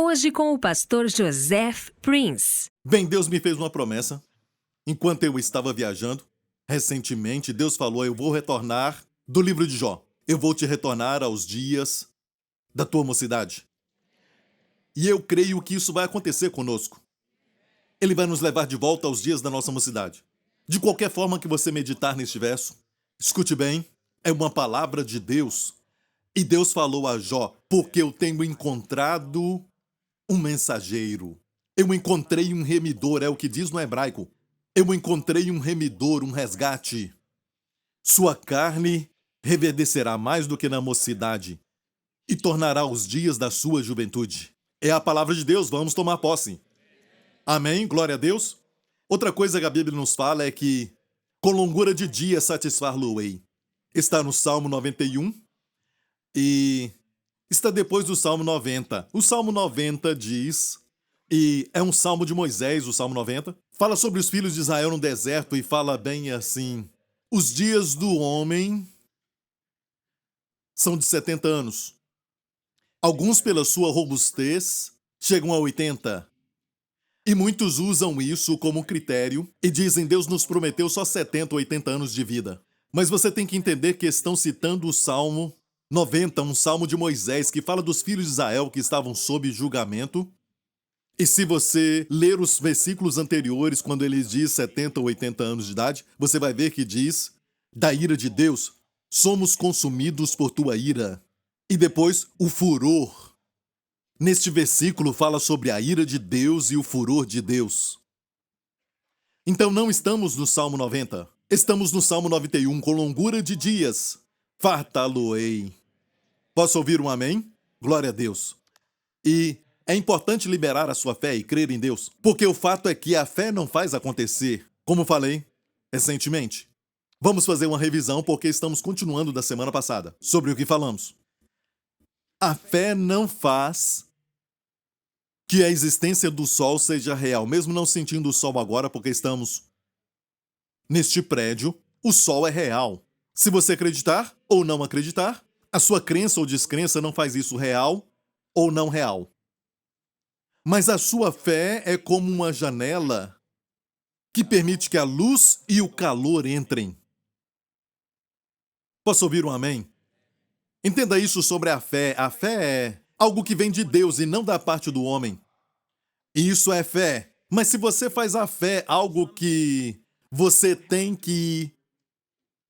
Hoje com o pastor Joseph Prince. Bem, Deus me fez uma promessa. Enquanto eu estava viajando, recentemente, Deus falou, eu vou retornar do livro de Jó. Eu vou te retornar aos dias da tua mocidade. E eu creio que isso vai acontecer conosco. Ele vai nos levar de volta aos dias da nossa mocidade. De qualquer forma que você meditar neste verso, escute bem, é uma palavra de Deus. E Deus falou a Jó, porque eu tenho encontrado um mensageiro. Eu encontrei um remidor, é o que diz no hebraico. Eu encontrei um remidor, um resgate. Sua carne reverdecerá mais do que na mocidade e tornará os dias da sua juventude. É a palavra de Deus, vamos tomar posse. Amém? Glória a Deus. Outra coisa que a Bíblia nos fala é que com longura de dia satisfar-lo-ei. Está no Salmo 91 e está depois do Salmo 90. O Salmo 90 diz, e é um salmo de Moisés, o Salmo 90, fala sobre os filhos de Israel no deserto e fala bem assim, os dias do homem são de 70 anos. Alguns, pela sua robustez, chegam a 80. E muitos usam isso como critério e dizem, Deus nos prometeu só 70 ou 80 anos de vida. Mas você tem que entender que estão citando o Salmo 90, um salmo de Moisés, que fala dos filhos de Israel que estavam sob julgamento. E se você ler os versículos anteriores, quando ele diz 70 ou 80 anos de idade, você vai ver que diz, da ira de Deus, somos consumidos por tua ira. E depois, o furor. Neste versículo fala sobre a ira de Deus e o furor de Deus. Então não estamos no Salmo 90. Estamos no Salmo 91, com longura de dias. Fartá-lo-ei. Posso ouvir um amém? Glória a Deus. E é importante liberar a sua fé e crer em Deus, porque o fato é que a fé não faz acontecer, como falei recentemente. Vamos fazer uma revisão porque estamos continuando da semana passada, sobre o que falamos. A fé não faz que a existência do sol seja real, mesmo não sentindo o sol agora porque estamos neste prédio, o sol é real. Se você acreditar ou não acreditar, a sua crença ou descrença não faz isso real ou não real. Mas a sua fé é como uma janela que permite que a luz e o calor entrem. Posso ouvir um amém? Entenda isso sobre a fé. A fé é algo que vem de Deus e não da parte do homem. E isso é fé. Mas se você faz a fé algo que você tem que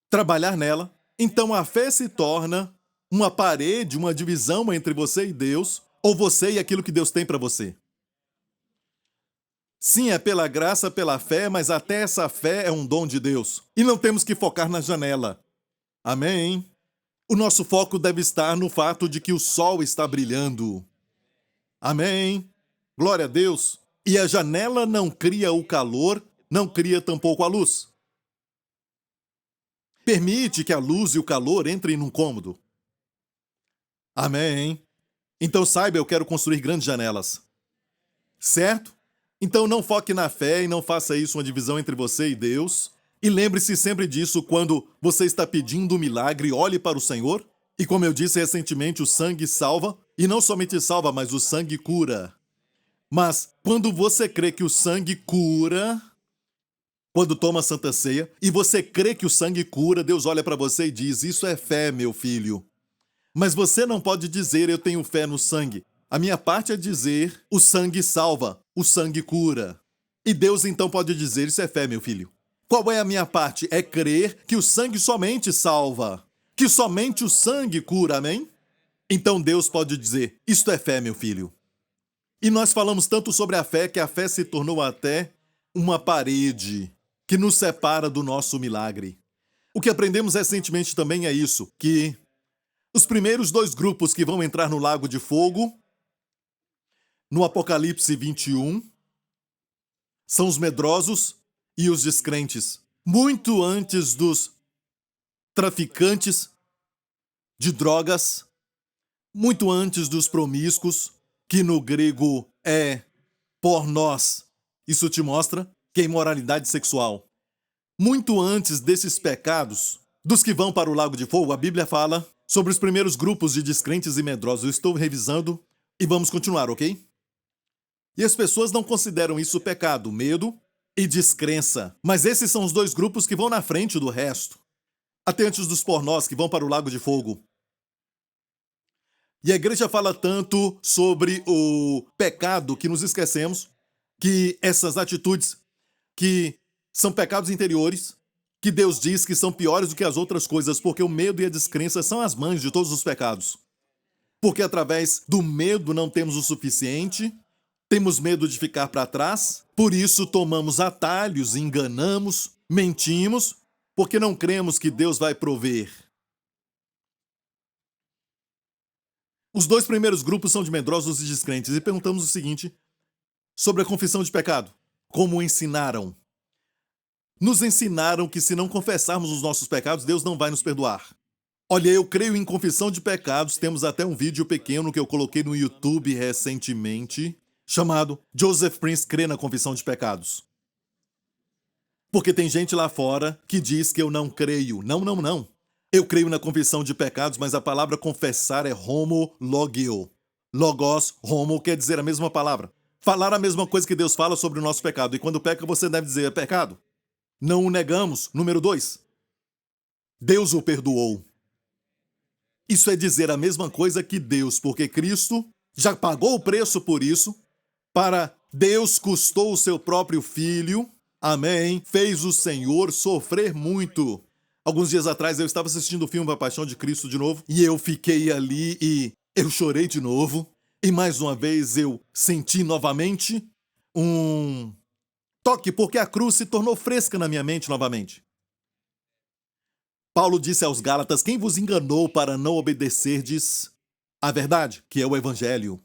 trabalhar nela, então a fé se torna uma parede, uma divisão entre você e Deus, ou você e aquilo que Deus tem para você. Sim, é pela graça, pela fé, mas até essa fé é um dom de Deus. E não temos que focar na janela. Amém? O nosso foco deve estar no fato de que o sol está brilhando. Amém? Glória a Deus. E a janela não cria o calor, não cria tampouco a luz. Permite que a luz e o calor entrem num cômodo. Amém? Então saiba, eu quero construir grandes janelas. Certo? Então não foque na fé e não faça isso uma divisão entre você e Deus. E lembre-se sempre disso quando você está pedindo um milagre, olhe para o Senhor. E como eu disse recentemente, o sangue salva. E não somente salva, mas o sangue cura. Mas quando você crê que o sangue cura, quando toma a Santa Ceia, e você crê que o sangue cura, Deus olha para você e diz, isso é fé, meu filho. Mas você não pode dizer, eu tenho fé no sangue. A minha parte é dizer, o sangue salva, o sangue cura. E Deus então pode dizer, isso é fé, meu filho. Qual é a minha parte? É crer que o sangue somente salva, que somente o sangue cura, amém? Então Deus pode dizer, isto é fé, meu filho. E nós falamos tanto sobre a fé que a fé se tornou até uma parede que nos separa do nosso milagre. O que aprendemos recentemente também é isso, que os primeiros 2 grupos que vão entrar no lago de fogo, no Apocalipse 21, são os medrosos e os descrentes. Muito antes dos traficantes de drogas, muito antes dos promíscuos, que no grego é pornós. Isso te mostra que é imoralidade sexual. Muito antes desses pecados, dos que vão para o lago de fogo, a Bíblia fala sobre os primeiros grupos de descrentes e medrosos. Eu estou revisando e vamos continuar, ok? E as pessoas não consideram isso pecado, medo e descrença. Mas esses são os dois grupos que vão na frente do resto. Até antes dos pornós que vão para o lago de fogo. E a igreja fala tanto sobre o pecado que nos esquecemos que essas atitudes que são pecados interiores, que Deus diz que são piores do que as outras coisas, porque o medo e a descrença são as mães de todos os pecados. Porque através do medo não temos o suficiente, temos medo de ficar para trás, por isso tomamos atalhos, enganamos, mentimos, porque não cremos que Deus vai prover. Os dois primeiros grupos são de medrosos e descrentes, e perguntamos o seguinte sobre a confissão de pecado. Como ensinaram? Nos ensinaram que se não confessarmos os nossos pecados, Deus não vai nos perdoar. Olha, eu creio em confissão de pecados, temos até um vídeo pequeno que eu coloquei no YouTube recentemente, chamado Joseph Prince crê na confissão de pecados. Porque tem gente lá fora que diz que eu não creio. Não. Eu creio na confissão de pecados, mas a palavra confessar é homologio. Logos, homo, quer dizer a mesma palavra. Falar a mesma coisa que Deus fala sobre o nosso pecado. E quando peca, você deve dizer, é pecado. Não o negamos. Número 2. Deus o perdoou. Isso é dizer a mesma coisa que Deus, porque Cristo já pagou o preço por isso. Para Deus custou o seu próprio Filho. Amém. Fez o Senhor sofrer muito. Alguns dias atrás eu estava assistindo o filme A Paixão de Cristo de novo. E eu fiquei ali e eu chorei de novo. E mais uma vez eu senti novamente um toque, porque a cruz se tornou fresca na minha mente novamente. Paulo disse aos Gálatas, quem vos enganou para não obedecerdes à verdade, que é o Evangelho,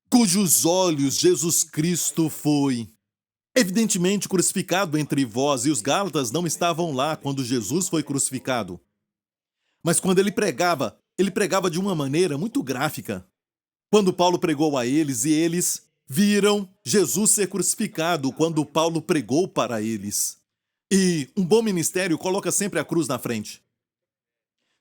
cujos olhos Jesus Cristo foi evidentemente crucificado entre vós, e os Gálatas não estavam lá quando Jesus foi crucificado. Mas quando ele pregava de uma maneira muito gráfica. Quando Paulo pregou a eles, e eles viram Jesus ser crucificado quando Paulo pregou para eles. E um bom ministério coloca sempre a cruz na frente.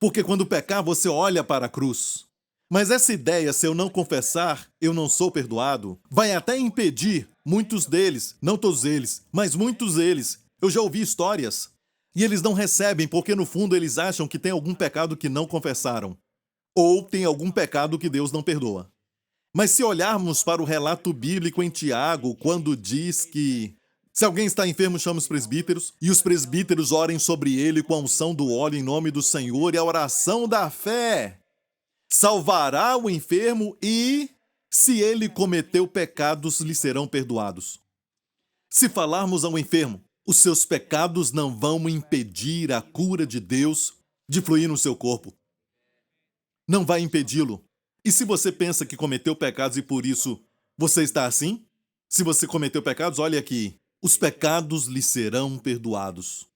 Porque quando pecar, você olha para a cruz. Mas essa ideia, se eu não confessar, eu não sou perdoado, vai até impedir muitos deles, não todos eles, mas muitos deles. Eu já ouvi histórias. E eles não recebem porque no fundo eles acham que tem algum pecado que não confessaram. Ou tem algum pecado que Deus não perdoa. Mas se olharmos para o relato bíblico em Tiago, quando diz que se alguém está enfermo, chama os presbíteros, e os presbíteros orem sobre ele com a unção do óleo em nome do Senhor, e a oração da fé salvará o enfermo e, se ele cometeu pecados, lhe serão perdoados. Se falarmos ao enfermo, os seus pecados não vão impedir a cura de Deus de fluir no seu corpo. Não vai impedi-lo. E se você pensa que cometeu pecados e por isso você está assim? Se você cometeu pecados, olha aqui. Os pecados lhe serão perdoados.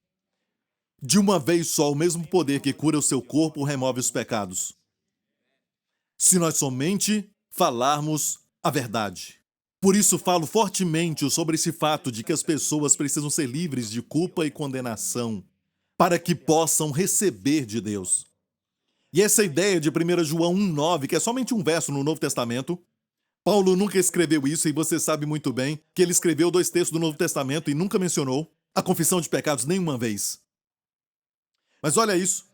De uma vez só, o mesmo poder que cura o seu corpo remove os pecados. Se nós somente falarmos a verdade. Por isso falo fortemente sobre esse fato de que as pessoas precisam ser livres de culpa e condenação para que possam receber de Deus. E essa ideia de 1 João 1,9, que é somente um verso no Novo Testamento, Paulo nunca escreveu isso, e você sabe muito bem que ele escreveu 2 textos do Novo Testamento e nunca mencionou a confissão de pecados nenhuma vez. Mas olha isso.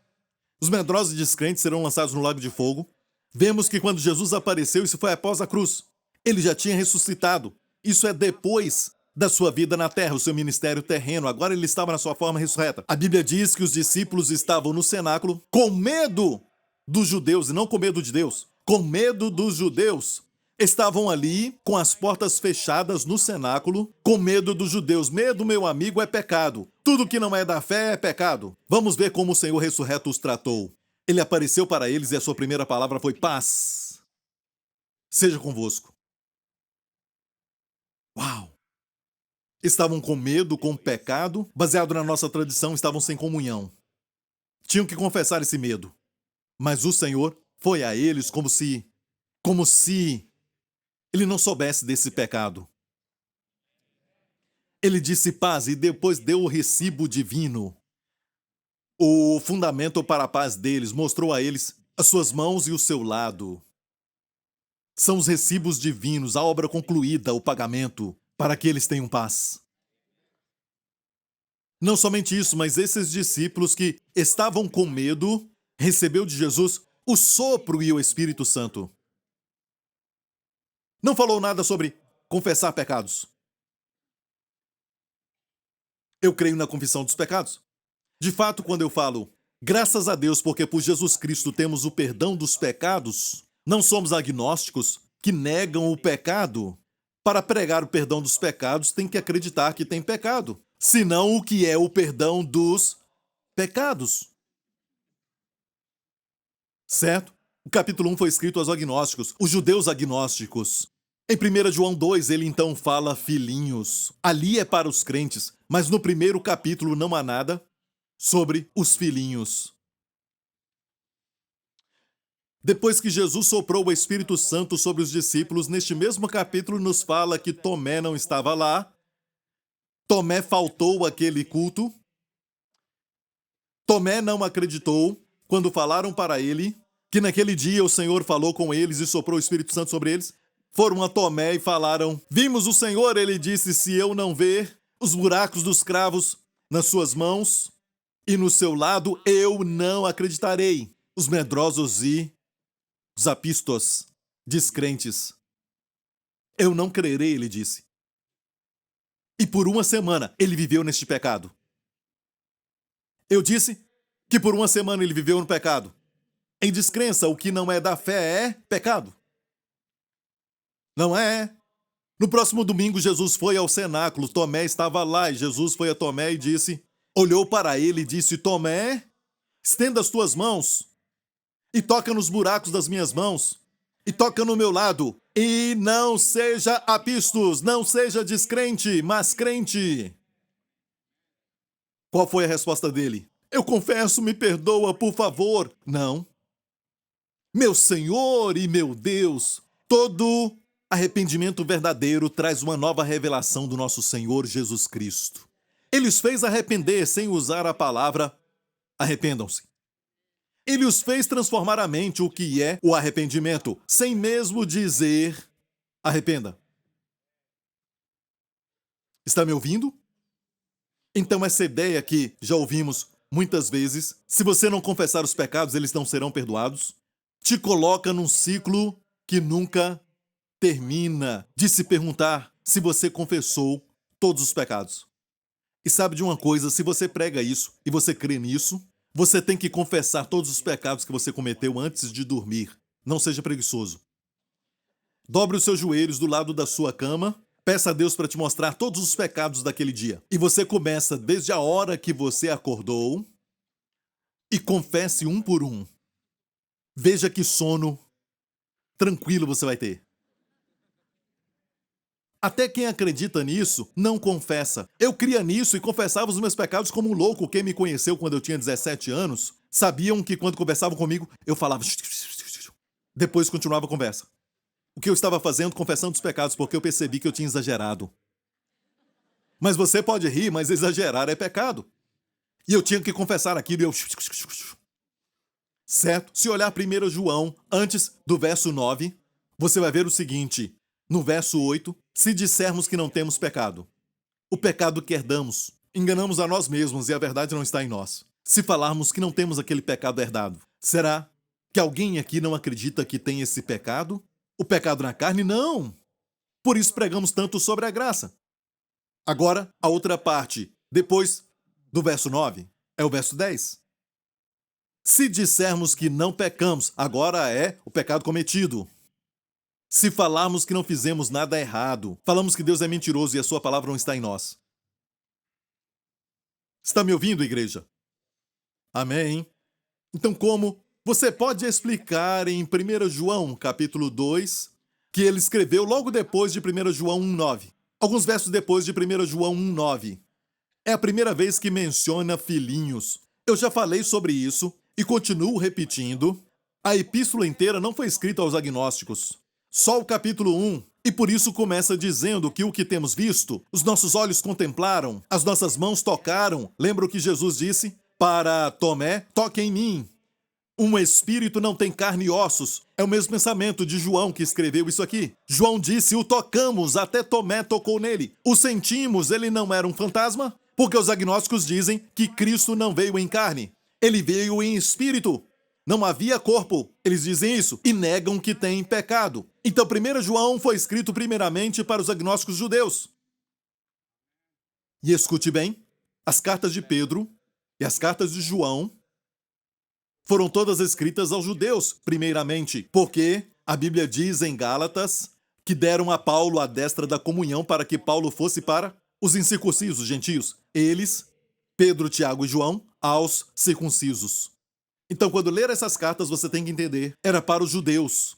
Os medrosos e descrentes serão lançados no lago de fogo. Vemos que quando Jesus apareceu, isso foi após a cruz. Ele já tinha ressuscitado. Isso é depois da sua vida na terra, o seu ministério terreno. Agora ele estava na sua forma ressurreta. A Bíblia diz que os discípulos estavam no cenáculo com medo dos judeus, e não com medo de Deus, com medo dos judeus. Estavam ali com as portas fechadas no cenáculo, com medo dos judeus. Medo, meu amigo, é pecado. Tudo que não é da fé é pecado. Vamos ver como o Senhor ressurreto os tratou. Ele apareceu para eles e a sua primeira palavra foi paz. Seja convosco. Uau! Estavam com medo, com pecado, baseado na nossa tradição, estavam sem comunhão. Tinham que confessar esse medo. Mas o Senhor foi a eles como se ele não soubesse desse pecado. Ele disse paz e depois deu o recibo divino. O fundamento para a paz deles, mostrou a eles as suas mãos e o seu lado. São os recibos divinos, a obra concluída, o pagamento, para que eles tenham paz. Não somente isso, mas esses discípulos que estavam com medo, recebeu de Jesus o sopro e o Espírito Santo. Não falou nada sobre confessar pecados. Eu creio na confissão dos pecados. De fato, quando eu falo, graças a Deus, porque por Jesus Cristo temos o perdão dos pecados, não somos agnósticos que negam o pecado. Para pregar o perdão dos pecados, tem que acreditar que tem pecado. Senão, o que é o perdão dos pecados? Certo? O capítulo 1 foi escrito aos agnósticos, os judeus agnósticos. Em 1 João 2, ele então fala filhinhos. Ali é para os crentes, mas no primeiro capítulo não há nada sobre os filhinhos. Depois que Jesus soprou o Espírito Santo sobre os discípulos, neste mesmo capítulo nos fala que Tomé não estava lá. Tomé faltou àquele culto. Tomé não acreditou quando falaram para ele que naquele dia o Senhor falou com eles e soprou o Espírito Santo sobre eles. Foram a Tomé e falaram, vimos o Senhor. Ele disse, se eu não ver os buracos dos cravos nas suas mãos e no seu lado, eu não acreditarei. Os medrosos e os apistos, descrentes. Eu não crerei, ele disse. E por uma semana ele viveu neste pecado. Eu disse que por uma semana ele viveu no pecado. Em descrença, o que não é da fé é pecado. Não é? No próximo domingo, Jesus foi ao cenáculo. Tomé estava lá e Jesus foi a Tomé e disse, olhou para ele e disse, Tomé, estenda as tuas mãos e toca nos buracos das minhas mãos e toca no meu lado. E não seja apistos, não seja descrente, mas crente. Qual foi a resposta dele? Eu confesso, me perdoa, por favor. Não. Meu Senhor e meu Deus, todo arrependimento verdadeiro traz uma nova revelação do nosso Senhor Jesus Cristo. Ele os fez arrepender sem usar a palavra arrependam-se. Ele os fez transformar a mente o que é o arrependimento, sem mesmo dizer arrependa. Está me ouvindo? Então essa ideia que já ouvimos muitas vezes, se você não confessar os pecados, eles não serão perdoados, te coloca num ciclo que nunca termina de se perguntar se você confessou todos os pecados. E sabe de uma coisa, se você prega isso e você crê nisso, você tem que confessar todos os pecados que você cometeu antes de dormir. Não seja preguiçoso. Dobre os seus joelhos do lado da sua cama, peça a Deus para te mostrar todos os pecados daquele dia. E você começa desde a hora que você acordou e confesse um por um. Veja que sono tranquilo você vai ter. Até quem acredita nisso não confessa. Eu cria nisso e confessava os meus pecados como um louco. Quem me conheceu quando eu tinha 17 anos, sabiam que quando conversavam comigo, eu falava... Depois continuava a conversa. O que eu estava fazendo? Confessando os pecados, porque eu percebi que eu tinha exagerado. Mas você pode rir, mas exagerar é pecado. E eu tinha que confessar aquilo e eu... Certo? Se olhar 1 João, antes do verso 9, você vai ver o seguinte... No verso 8, se dissermos que não temos pecado, o pecado que herdamos, enganamos a nós mesmos e a verdade não está em nós. Se falarmos que não temos aquele pecado herdado, será que alguém aqui não acredita que tem esse pecado? O pecado na carne? Não! Por isso pregamos tanto sobre a graça. Agora, a outra parte, depois do verso 9, é o verso 10. Se dissermos que não pecamos, agora é o pecado cometido. Se falarmos que não fizemos nada errado, falamos que Deus é mentiroso e a sua palavra não está em nós. Está me ouvindo, igreja? Amém? Então, como você pode explicar em 1 João, capítulo 2, que ele escreveu logo depois de 1 João 1,9? Alguns versos depois de 1 João 1,9. É a primeira vez que menciona filhinhos. Eu já falei sobre isso e continuo repetindo. A epístola inteira não foi escrita aos agnósticos. Só o capítulo 1, e por isso começa dizendo que o que temos visto, os nossos olhos contemplaram, as nossas mãos tocaram. Lembra o que Jesus disse para Tomé? Toque em mim. Um espírito não tem carne e ossos. É o mesmo pensamento de João que escreveu isso aqui. João disse, o tocamos, até Tomé tocou nele. O sentimos, ele não era um fantasma? Porque os agnósticos dizem que Cristo não veio em carne. Ele veio em espírito. Não havia corpo. Eles dizem isso e negam que tem pecado. Então, 1 João foi escrito primeiramente para os agnósticos judeus. E escute bem, as cartas de Pedro e as cartas de João foram todas escritas aos judeus, primeiramente, porque a Bíblia diz em Gálatas que deram a Paulo a destra da comunhão para que Paulo fosse para os incircuncisos, gentios. Eles, Pedro, Tiago e João, aos circuncisos. Então, quando ler essas cartas, você tem que entender, era para os judeus.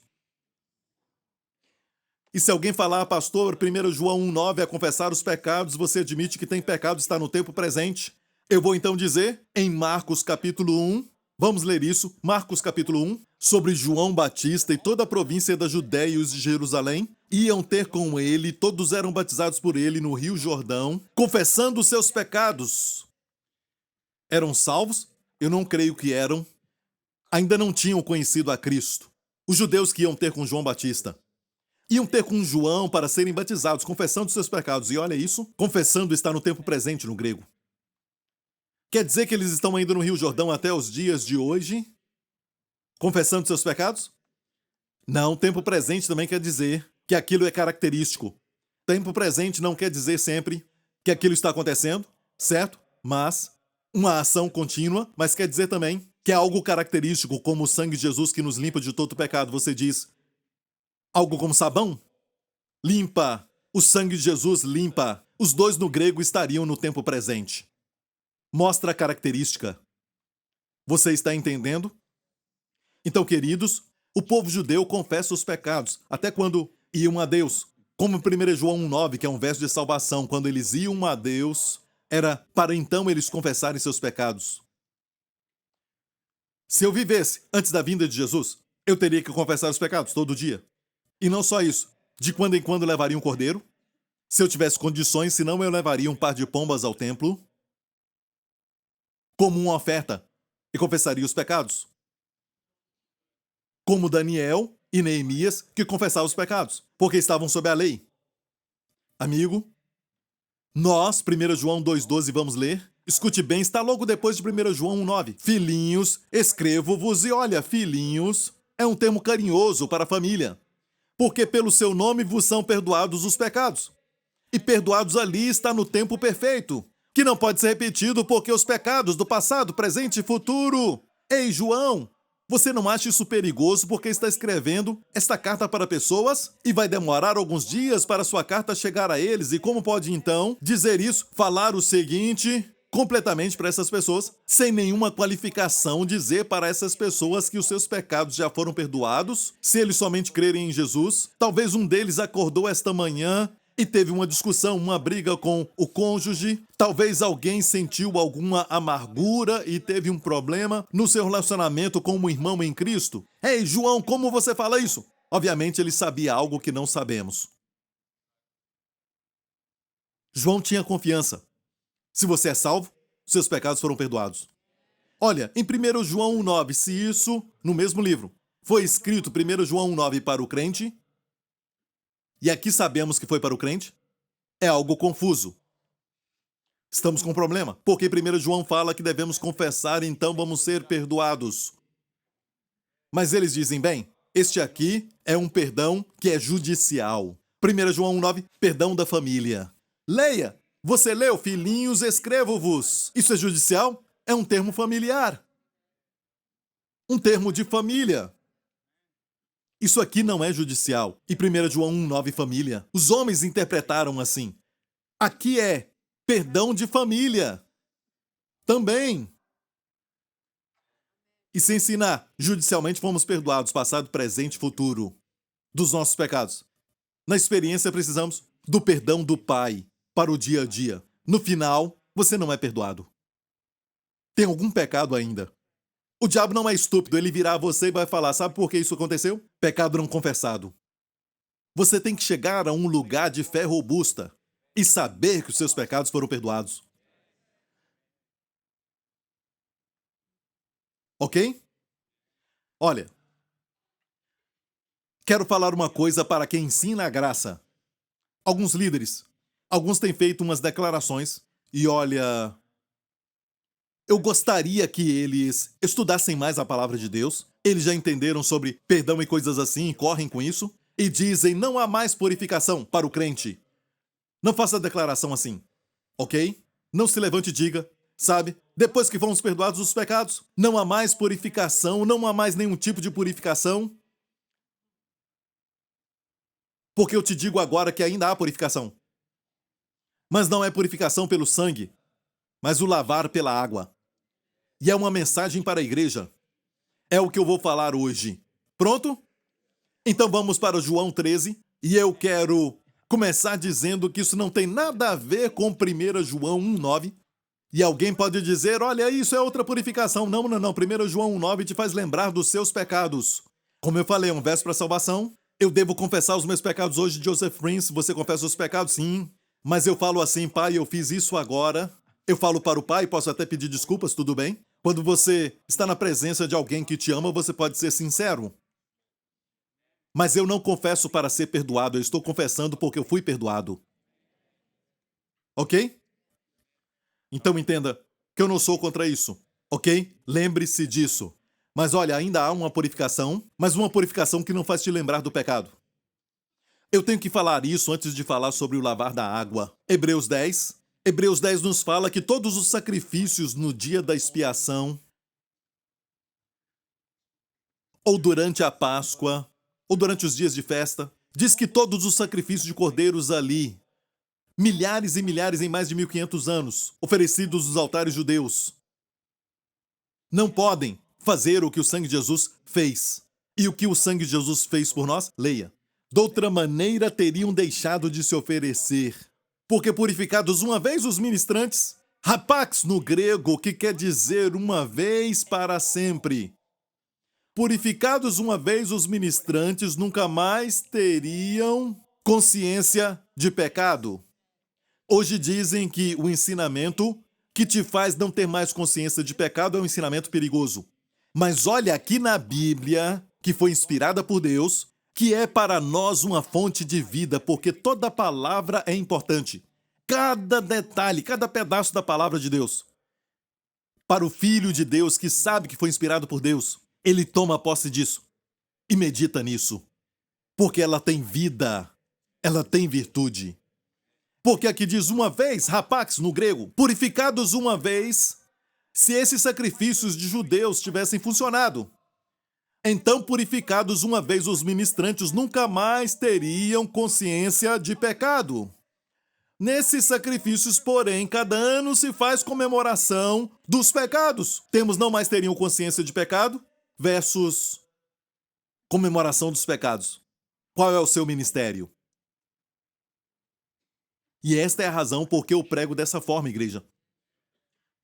E se alguém falar, pastor, 1 João 1,9 é confessar os pecados, você admite que tem pecado, está no tempo presente. Eu vou então dizer, em Marcos capítulo 1, vamos ler isso, Marcos capítulo 1, sobre João Batista e toda a província da Judéia e os de Jerusalém, iam ter com ele, todos eram batizados por ele no Rio Jordão, confessando os seus pecados. Eram salvos? Eu não creio que eram. Ainda não tinham conhecido a Cristo. Os judeus que iam ter com João Batista iam ter com João para serem batizados, confessando os seus pecados. E olha isso, confessando está no tempo presente no grego. Quer dizer que eles estão ainda no Rio Jordão até os dias de hoje? Confessando seus pecados? Não, tempo presente também quer dizer que aquilo é característico. Tempo presente não quer dizer sempre que aquilo está acontecendo, certo? Mas uma ação contínua, mas quer dizer também que é algo característico, como o sangue de Jesus que nos limpa de todo pecado. Você diz, algo como sabão? Limpa. O sangue de Jesus limpa. Os dois no grego estariam no tempo presente. Mostra a característica. Você está entendendo? Então, queridos, o povo judeu confessa os pecados, até quando iam a Deus. Como 1 João 1,9, que é um verso de salvação, quando eles iam a Deus, era para então eles confessarem seus pecados. Se eu vivesse antes da vinda de Jesus, eu teria que confessar os pecados todo dia. E não só isso, de quando em quando levaria um cordeiro. Se eu tivesse condições, senão eu levaria um par de pombas ao templo, como uma oferta, e confessaria os pecados. Como Daniel e Neemias, que confessavam os pecados, porque estavam sob a lei. Amigo, nós, 1 João 2,12, vamos ler. Escute bem, está logo depois de 1 João 1,9. Filhinhos, escrevo-vos, e olha, filhinhos é um termo carinhoso para a família, porque pelo seu nome vos são perdoados os pecados. E perdoados ali está no tempo perfeito, que não pode ser repetido porque os pecados do passado, presente e futuro. Ei, João, você não acha isso perigoso porque está escrevendo esta carta para pessoas e vai demorar alguns dias para sua carta chegar a eles? E como pode então dizer isso, falar o seguinte completamente para essas pessoas, sem nenhuma qualificação, dizer para essas pessoas que os seus pecados já foram perdoados, se eles somente crerem em Jesus? Talvez um deles acordou esta manhã e teve uma discussão, uma briga com o cônjuge. Talvez alguém sentiu alguma amargura e teve um problema no seu relacionamento com um irmão em Cristo. Ei, João, como você fala isso? Obviamente ele sabia algo que não sabemos. João tinha confiança. Se você é salvo, seus pecados foram perdoados. Olha, em 1 João 1,9, se isso, no mesmo livro, foi escrito 1 João 1,9 para o crente, e aqui sabemos que foi para o crente, é algo confuso. Estamos com um problema, porque 1 João fala que devemos confessar, então vamos ser perdoados. Mas eles dizem, bem, este aqui é um perdão que é judicial. 1 João 1,9, perdão da família. Leia! Você leu, filhinhos, escrevo-vos. Isso é judicial? É um termo familiar. Um termo de família. Isso aqui não é judicial. E 1 João 1,9, família. Os homens interpretaram assim. Aqui é perdão de família. Também. E se ensinar, judicialmente fomos perdoados, passado, presente e futuro, dos nossos pecados. Na experiência, precisamos do perdão do Pai para o dia a dia. No final, você não é perdoado. Tem algum pecado ainda. O diabo não é estúpido, ele virá a você e vai falar, sabe por que isso aconteceu? Pecado não confessado. Você tem que chegar a um lugar de fé robusta e saber que os seus pecados foram perdoados. Ok? Olha, quero falar uma coisa para quem ensina a graça. Alguns líderes, alguns têm feito umas declarações e olha, eu gostaria que eles estudassem mais a palavra de Deus. Eles já entenderam sobre perdão e coisas assim e correm com isso. E dizem, não há mais purificação para o crente. Não faça declaração assim, ok? Não se levante e diga, sabe? Depois que fomos perdoados os pecados, não há mais purificação, não há mais nenhum tipo de purificação. Porque eu te digo agora que ainda há purificação. Mas não é purificação pelo sangue, mas o lavar pela água. E é uma mensagem para a igreja. É o que eu vou falar hoje. Pronto? Então vamos para João 13. E eu quero começar dizendo que isso não tem nada a ver com 1 João 1,9. E alguém pode dizer, olha, isso é outra purificação. Não. 1 João 1,9 te faz lembrar dos seus pecados. Como eu falei, é um verso para salvação. Eu devo confessar os meus pecados hoje, Joseph Prince. Você confessa os pecados? Sim. Mas eu falo assim, pai, eu fiz isso agora. Eu falo para o pai, posso até pedir desculpas, tudo bem? Quando você está na presença de alguém que te ama, você pode ser sincero. Mas eu não confesso para ser perdoado, eu estou confessando porque eu fui perdoado. Ok? Então entenda que eu não sou contra isso, ok? Lembre-se disso. Mas olha, ainda há uma purificação, mas uma purificação que não faz te lembrar do pecado. Eu tenho que falar isso antes de falar sobre o lavar da água. Hebreus 10 nos fala que todos os sacrifícios no dia da expiação, ou durante a Páscoa, ou durante os dias de festa, diz que todos os sacrifícios de cordeiros ali, milhares e milhares em mais de 1500 anos, oferecidos nos altares judeus, não podem fazer o que o sangue de Jesus fez. E o que o sangue de Jesus fez por nós? Leia. De outra maneira teriam deixado de se oferecer. Porque purificados uma vez os ministrantes, hapax no grego, que quer dizer uma vez para sempre. Purificados uma vez os ministrantes, nunca mais teriam consciência de pecado. Hoje dizem que o ensinamento que te faz não ter mais consciência de pecado é um ensinamento perigoso. Mas olha aqui na Bíblia, que foi inspirada por Deus, que é para nós uma fonte de vida, porque toda palavra é importante. Cada detalhe, cada pedaço da palavra de Deus. Para o Filho de Deus, que sabe que foi inspirado por Deus, ele toma posse disso e medita nisso. Porque ela tem vida, ela tem virtude. Porque aqui diz uma vez, hapax no grego, purificados uma vez, se esses sacrifícios de judeus tivessem funcionado, então purificados uma vez os ministrantes nunca mais teriam consciência de pecado. Nesses sacrifícios, porém, cada ano se faz comemoração dos pecados. Temos não mais teriam consciência de pecado versus comemoração dos pecados. Qual é o seu ministério? E esta é a razão por que eu prego dessa forma, igreja.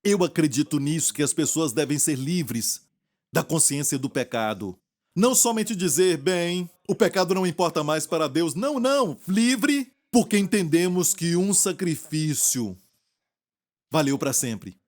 Eu acredito nisso, que as pessoas devem ser livres da consciência do pecado. Não somente dizer, bem, o pecado não importa mais para Deus. Não. Livre porque entendemos que um sacrifício valeu para sempre.